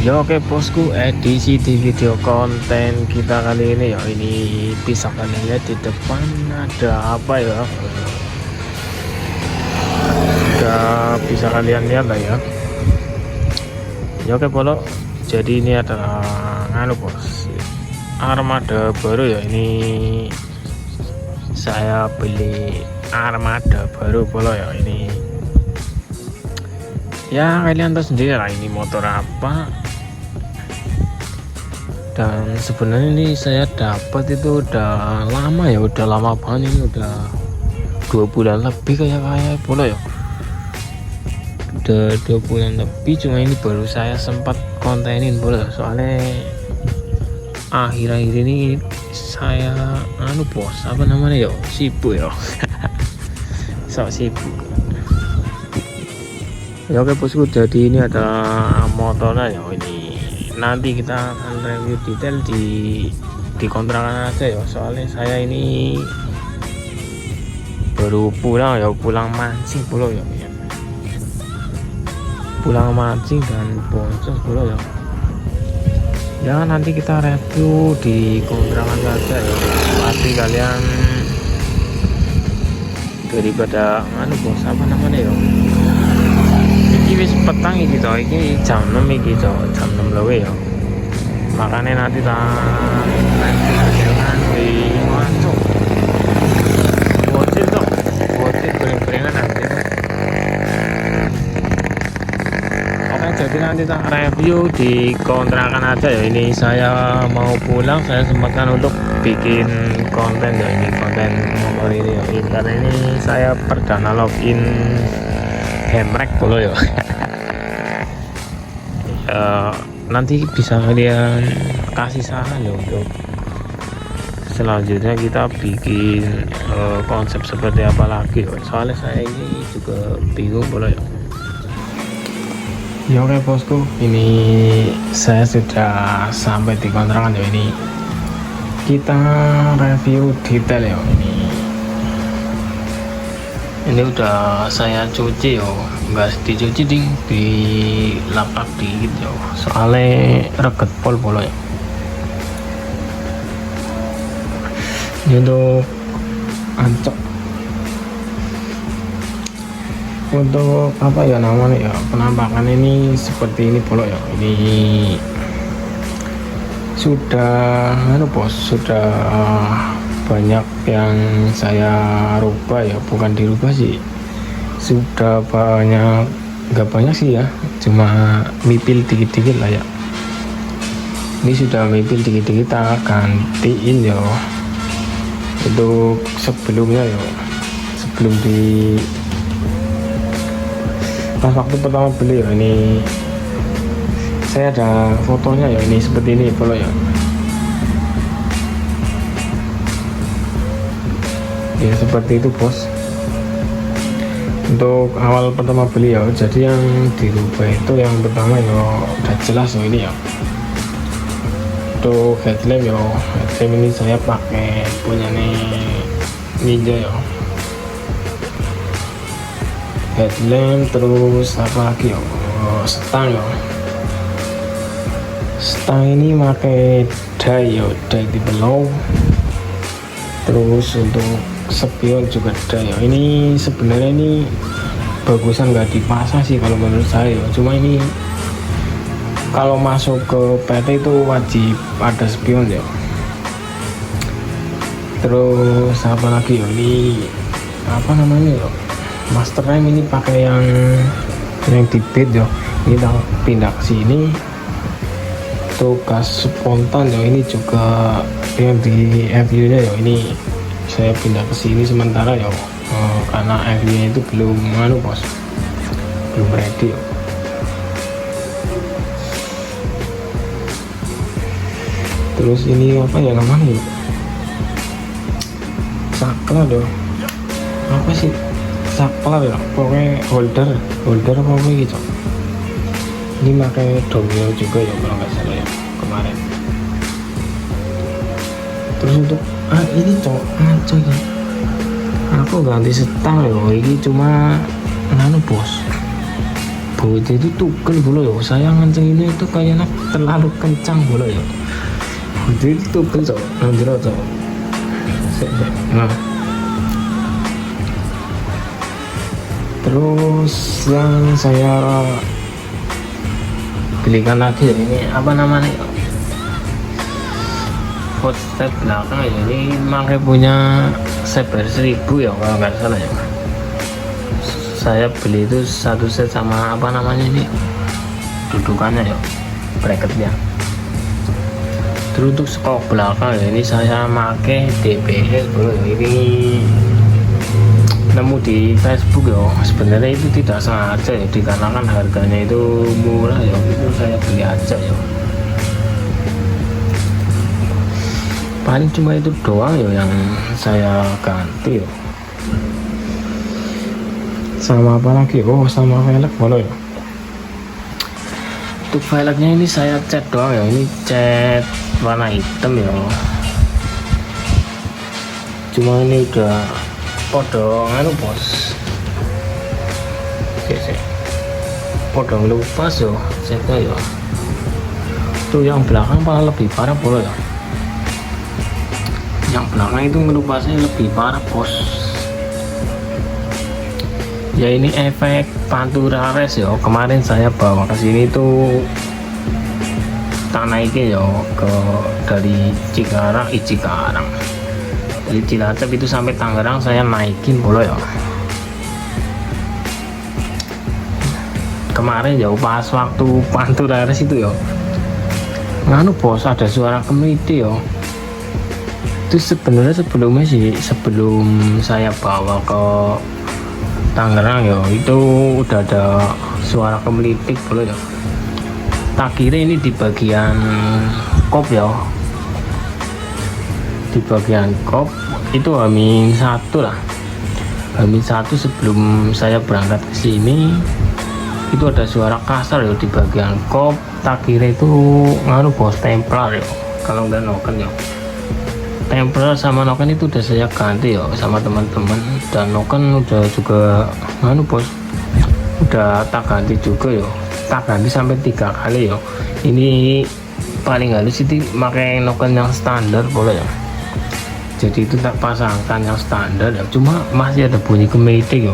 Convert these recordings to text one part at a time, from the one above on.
Ya oke bosku, edisi di video konten kita kali ini ya, ini bisa kalian lihat di depan ada apa ya, udah bisa kalian lihat lah ya. Ya oke polo, jadi ini adalah bos, armada baru ya. Ini saya beli armada baru polo ya. Ini ya kalian tahu sendiri lah ini motor apa. Dan sebenarnya ini saya dapat itu udah lama ya, udah lama banget, ini udah 2 bulan lebih kayak pula ya, udah 2 bulan lebih. Cuma ini baru saya sempat kontenin pula, soalnya akhir-akhir ini saya bos, apa namanya ya, sibuk ya. sok sibuk ya. Oke bosku, jadi ini ada motornya ya. Ini nanti kita akan review detail di kontrakan aja ya, soalnya saya ini baru pulang ya, pulang mancing pulau ya, pulang mancing dan boncos pulau ya. Ya nanti kita review di kontrakan aja ya, pasti kalian daripada bos, apa namanya ya, ini wis petang iki to, iki jam 6 iki to, jam 6 lewe ya. Makanya nanti jangan di masuk bocil tuh, bocil bering-beringan nanti tuh. Oke, jadi nanti tak review di kontrakan aja ya. Ini saya mau pulang, saya sempatkan untuk bikin konten ya, ini konten motor ini ya. Ini karena ini saya perdana login Hemrek dulu ya. Nanti bisa kalian kasih saran ya untuk selanjutnya kita bikin konsep seperti apa lagi ya. Soalnya saya ini juga bingung boleh ya. Ya oke bosku, ini saya sudah sampai di kontrakan ya. Ini kita review detail ya. Ini udah saya cuci yo, nggak dicuci ding, di lapak dikit yo, soalnya reget pol ya. Ini untuk ancok, untuk apa ya namanya ya, penampakan ini seperti ini polo ya. Ini sudah bos, sudah banyak yang saya rubah ya, bukan dirubah sih, sudah banyak, nggak banyak sih ya, cuma mipil dikit-dikit lah ya. Ini sudah mipil dikit-dikit, kita gantiin ya untuk sebelumnya ya, sebelum di pas waktu pertama beli ya. Ini saya ada fotonya ya, ini seperti ini polo ya. Ya seperti itu bos, untuk awal pertama beli ya. Jadi yang dirubah itu yang pertama ya udah jelas ya, ini ya untuk headlamp ya. Headlamp ini saya pakai punya Ninja ya, headlamp. Terus apa lagi ya, stang ya, stang ini pakai die ya, die di below. Terus untuk spion juga ada ya. Ini sebenarnya ini bagusan nggak dipasang sih kalau menurut saya ya. Cuma ini kalau masuk ke PT itu wajib ada spion ya. Terus apa lagi ya, ini apa namanya ya, master rem ini pakai yang di bed ya. Ini kita pindah ke sini. Untuk gas spontan ya, ini juga yang di FU nya ya. Ini saya pindah ke sini sementara ya, karena FU nya itu belum bos, belum ready ya. Terus ini apa ya namanya ya, saklar ya, apa sih saklar ya, pokoknya holder apa gitu. Ini pakai domino juga ya kalau nggak salah ya kemarin. Terus untuk ini coy kan, aku ganti setang ya. Ini cuma bos, bodi itu tugel bolo yo, saya ngenceng ini itu kayaknya terlalu kencang bolo yo, bodi itu tugel cok, nanti lo cok, nah terus yang saya belikan lagi ya, ini apa namanya ya, footstep belakang ya, ini pakai punya Saber 1000 ya kalau nggak salah ya. Saya beli itu satu set sama apa namanya ini dudukannya ya, bracketnya. Terus untuk skok belakang ya, ini saya pakai DBS bro, ini nemu di Facebook ya. Sebenarnya itu tidak sengaja ya, dikarenakan harganya itu murah ya, itu saya beli aja ya. Paling cuma itu doang ya yang saya ganti ya. Sama apa lagi? Oh, sama velg boleh ya. Untuk velgnya ini saya cat doang ya, ini cat warna hitam ya. Cuma ini udah podong anu bos, podong lupas yo catnya ya. Tuh yang belakang malah lebih parah boleh ya. Yang belakang itu ngelupasnya lebih parah bos. Ya ini efek Pantura Race ya, kemarin saya bawa ke sini tuh tak naikin ya ke dari Cikarang dari Cilacap itu sampai Tangerang saya naikin boleh ya. Kemarin ya pas waktu Pantura Race itu ya, nganu bos, ada suara kemiti ya. Itu sebenarnya sebelumnya sih, sebelum saya bawa ke Tangerang ya, itu udah ada suara kemelitik boleh ya. Tak kira ini di bagian kop ya, di bagian kop itu H-1 lah, H-1 sebelum saya berangkat ke sini itu ada suara kasar ya di bagian kop. Tak kira itu nganu bos, templar ya kalau nggak noken ya. Templar sama noken itu udah saya ganti ya sama teman-teman, dan noken udah juga nganu bos, udah tak ganti juga ya, tak ganti sampai 3 kali ya. Ini paling halus itu pakai noken yang standar boleh ya, jadi itu tak pasangkan yang standar ya, cuma masih ada bunyi kemiti ya.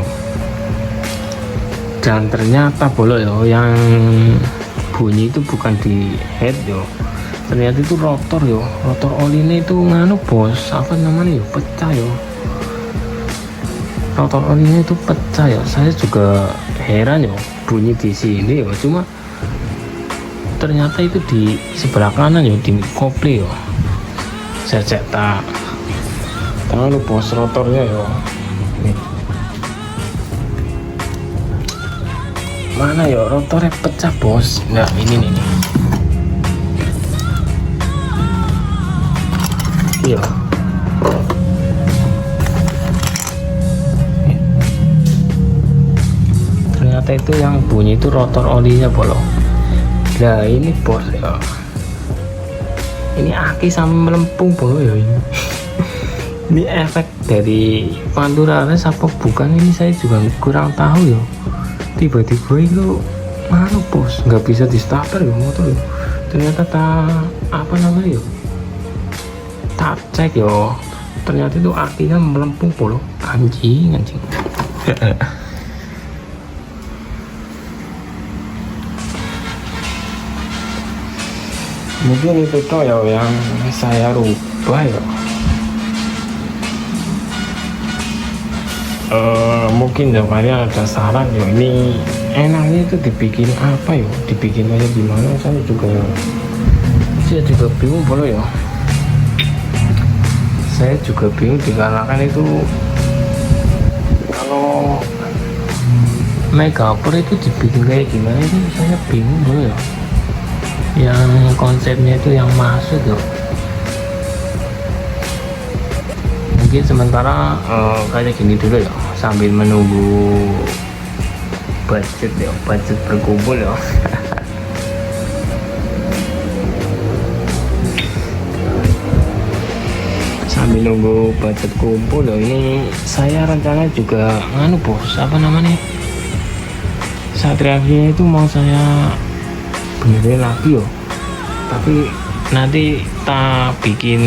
Dan ternyata boleh ya, yang bunyi itu bukan di head ya, ternyata itu rotor yo, rotor olinya itu nganu bos, apa namanya yo, pecah yo, rotor olinya itu pecah ya. Saya juga heran yo, bunyi di sini yo, cuma ternyata itu di sebelah kanan yo, di kopling yo. Saya cek tak tahu bos, rotornya yo nih. Mana yo rotornya pecah bos. Nah ini nih. Iya. Ternyata itu yang bunyi itu rotor olinya bolong. Nah ini bos ya, ini aki sampai melempung bolong ya ini. Ini efek dari Pantura Race apa bukan, ini saya juga kurang tahu ya. Tiba-tiba itu mana bos, nggak bisa di starter ya motor ya. Ternyata apa namanya ya, tak cek yo, ternyata itu akinya melempung polo, anjing. Mungkin itu toh ya yang saya rubah ya. Mungkin ya kalian ada saran yo, ini enaknya itu dibikin apa yo, dibikin aja gimana, saya juga bingung polo ya. Saya juga bingung dikarenakan itu kalau Megapur itu dibikin kayak gimana itu saya bingung dulu ya, yang konsepnya itu yang masuk ya. Mungkin sementara kayak gini dulu ya, sambil menunggu budget ya, budget berkumpul ya. Sambil nunggu budget kumpul loh, ini saya rencana juga nganu bos, apa namanya, Satria V itu mau saya benerin lagi yo, tapi nanti tak bikin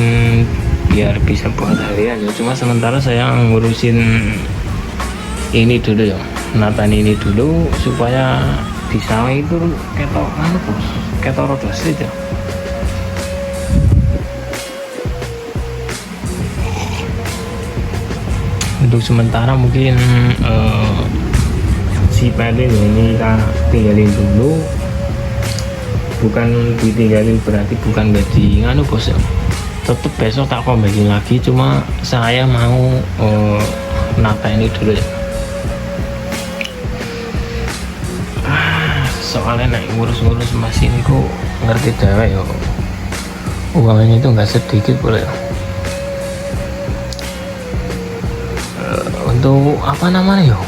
biar bisa buat harian ya. Cuma sementara saya ngurusin ini dulu ya, nataan ini dulu supaya di sawah itu ketok bos, ketok roda ya. Untuk sementara mungkin si pelin ini kita tinggalin dulu, bukan ditinggalin berarti bukan gaji nganu bos ya, tetep besok tak kombakin lagi, cuma saya mau nata ini dulu ya. Soalnya naik ngurus-ngurus mesin kok ngerti dewek ya, uangnya itu nggak sedikit boleh ya. Untuk apa namanya yo,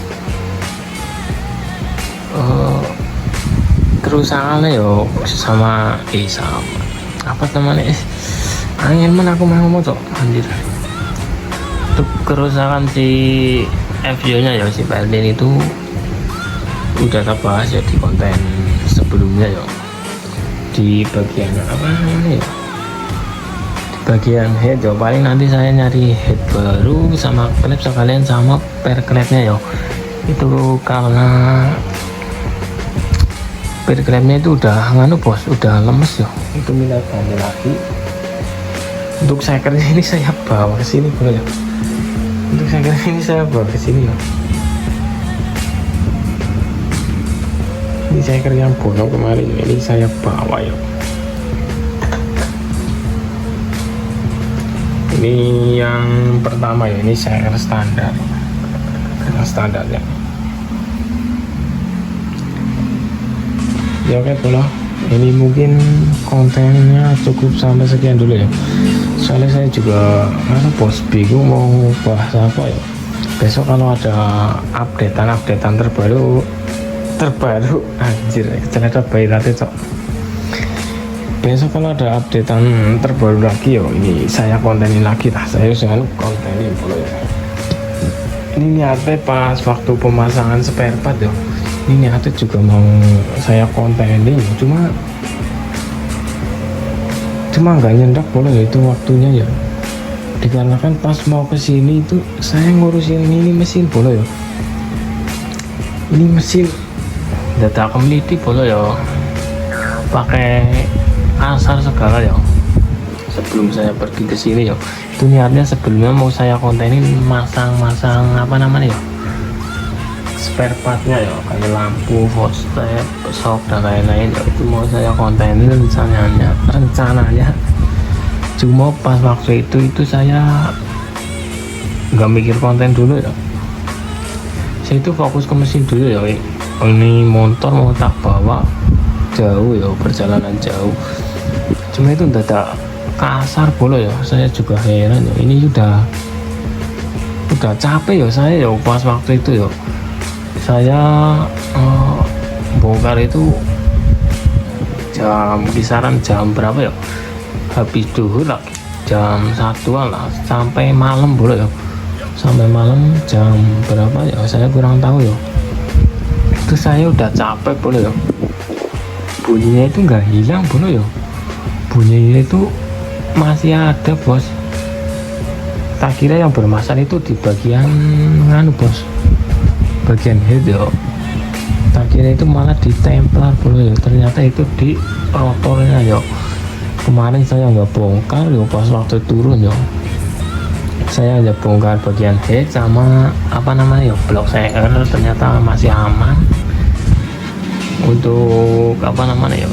kerusakannya yo sama apa namanya angin mana aku mau ngomong cok anjir. Untuk kerusakan si FU nya ya, si Pelin itu udah kita bahas ya di konten sebelumnya ya, di bagian apa namanya ya, bagian head yo. Paling nanti saya nyari head baru sama klep sekalian sama per klepnya yo. Itu karena per klepnya itu udah nganu bos, udah lemes yo, itu minta ganti lagi. Untuk sekernya ini saya bawa ke sini boleh ya, untuk sekernya ini saya bawa ke sini yo. Ini seker yang bolong kemarin ini saya bawa yo. Ini yang pertama ya, ini seker standar, yang standar ya. Ya oke bola, ini mungkin kontennya cukup sampai sekian dulu ya. Soalnya saya juga bos bingung mau bahas apa ya. Besok kalau ada updatean terbaru anjir keceleta bayi rate cok. Besok kalau ada updatean terbaru lagi yo, ini saya kontenin lagi lah, saya jangan kontenin boleh ya. Ini niatnya pas waktu pemasangan spare part yo, ini niatnya juga mau saya kontenin, cuma nggak nyendak boleh ya, itu waktunya ya, dikarenakan pas mau kesini itu saya ngurusin ini mesin boleh ya, ini mesin data community boleh ya, pakai asar segala ya. Sebelum saya pergi ke sini ya, itu niatnya sebelumnya mau saya kontenin masang apa namanya ya, spare partnya ya, kayak lampu, hotstep, shock dan lain-lain ya, itu mau saya kontenin rencananya. Cuma pas waktu itu saya nggak mikir konten dulu ya, saya itu fokus ke mesin dulu ya. Ini motor mau tak bawa jauh ya, perjalanan jauh, cuma itu udah kasar boleh ya. Saya juga heran ya, ini udah capek ya saya ya. Pas waktu itu ya saya bongkar itu kisaran jam berapa ya, habis duhur lah, jam 1-an lah, sampai malam boleh ya, sampai malam jam berapa ya saya kurang tahu ya. Itu saya udah capek boleh ya, bunyinya itu nggak hilang boleh ya, bunyinya itu masih ada bos. Tak kira yang bermasalah itu di bagian nganu bos, bagian head ya, tak kira itu malah di templar boleh ya, ternyata itu di rotornya ya. Kemarin saya nggak bongkar ya, pas waktu turun ya saya hanya bongkar bagian head sama apa namanya ya, blok seker, ternyata masih aman. Untuk apa namanya ya,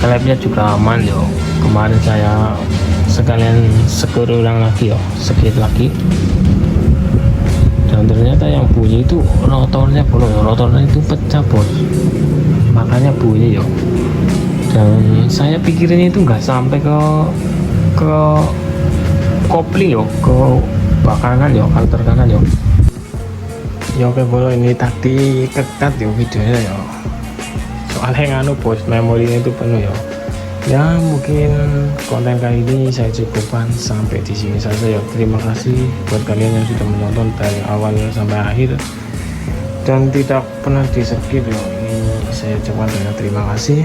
klepnya juga aman ya. Kemarin saya sekalian sekur ulang lagi ya, sedikit lagi, dan ternyata yang bunyi itu rotornya bolong ya, rotornya itu pecah bos, makanya bunyi ya. Dan saya pikirin itu nggak sampai ke kopling yo, ke bakaran yo, kantor kanan yo. Ya oke bolo, ini tadi ketat yo videonya yo, soalnya nganu bos, memorinya itu penuh yo. Ya mungkin konten kali ini saya cukupkan sampai di sini saja ya. Terima kasih buat kalian yang sudah menonton dari awal sampai akhir. dan tidak pernah di skip ya. Ini saya ucapkan dengan terima kasih.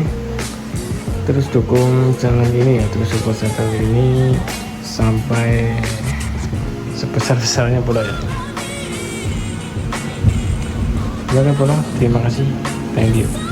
Terus dukung channel ini ya, terus support channel ini sampai sebesar-besarnya pula ya. Terima kasih, thank you.